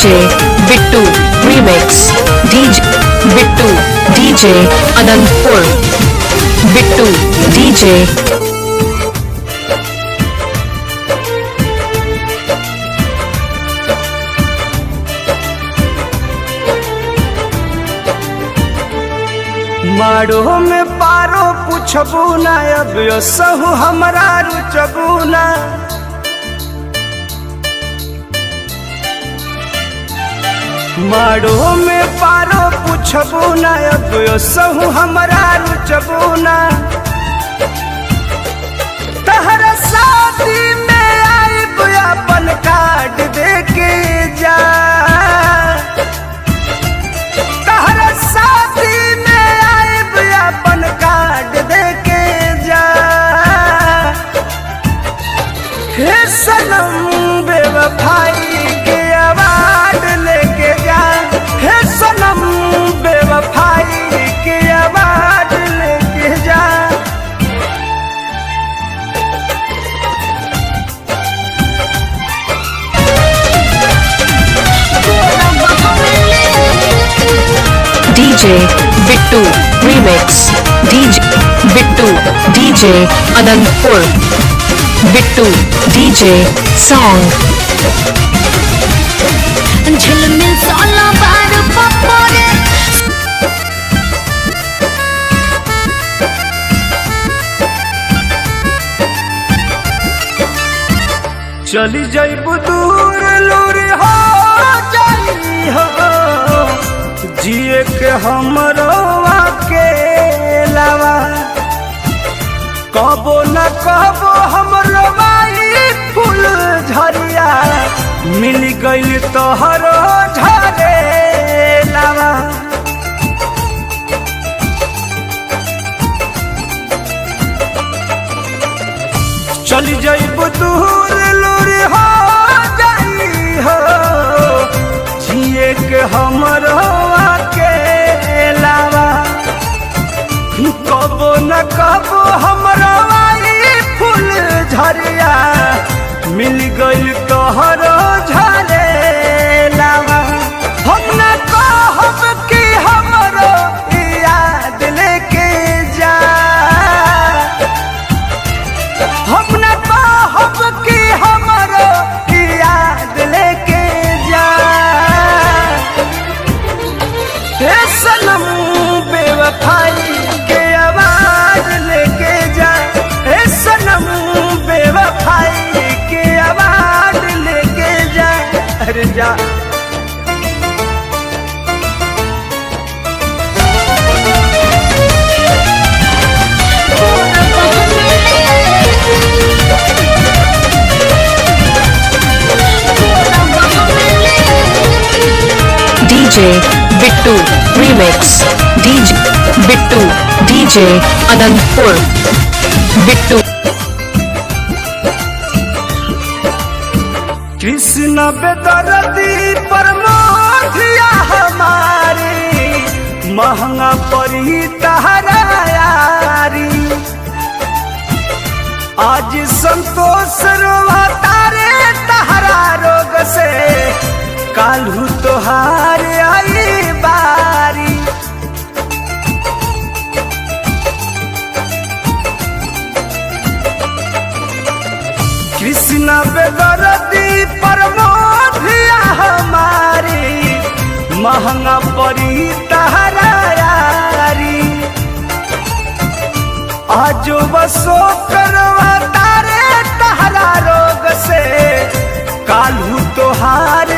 DJ Bittu Remix DJ Bittu DJ Anandpur Bittu DJ मारो में पारो पूछबू ना अब सहू हमरा रुचबू ना मारो में पारो पूछबू ना अब सहू हमरा रुचबू ना तहरा शादी में आइब अपन कार्ड दे के जा तहरा शादी में आइब अपन कार्ड दे के जा हे सनम बेवफाई के अवार्ड लेके जा हे सनम बेवफाई के अवार्ड लेके जा DJ Bittu Remix DJ Bittu DJ Anandpur Bittu DJ Song झिलमिल सोला बार पपोरे चली जाइबू दूर लूर हो जाई हो जिए के हमरो अकेलावा कबो न कबो हमरो माई फूल झरिया मिल गइल तोहरो झरेलावा चली जाइबू दूर लूर हो जाई हो जिए के हमरो अकेलावा कबो न कबो हमरो आई फूल झरिया मिल गइल तोहरो झरेलावा हम न कहब कि हमरो याद लेके जा हम न कहब कि हमरो याद लेके जा हे सनम बेवफाई के आवाज लेके जा हे सनम बेवफाई के आवाज लेके जा अरे जा DJ Bittu Remix DJ Bittu DJ Anandpur Bittu Krishna बेदर्दी परमोधिया हमारी महंगा पड़ी तहरा यारी आज संतोष रोवा तारे तहरा रोग से काल्हू तोहार आई बारी कृष्ण बेदर्दी परमोधिया हमारी महंगा पड़ी तहरा यारी आजो बसो करवा तारे तहरा रोग से काल्हू तोहार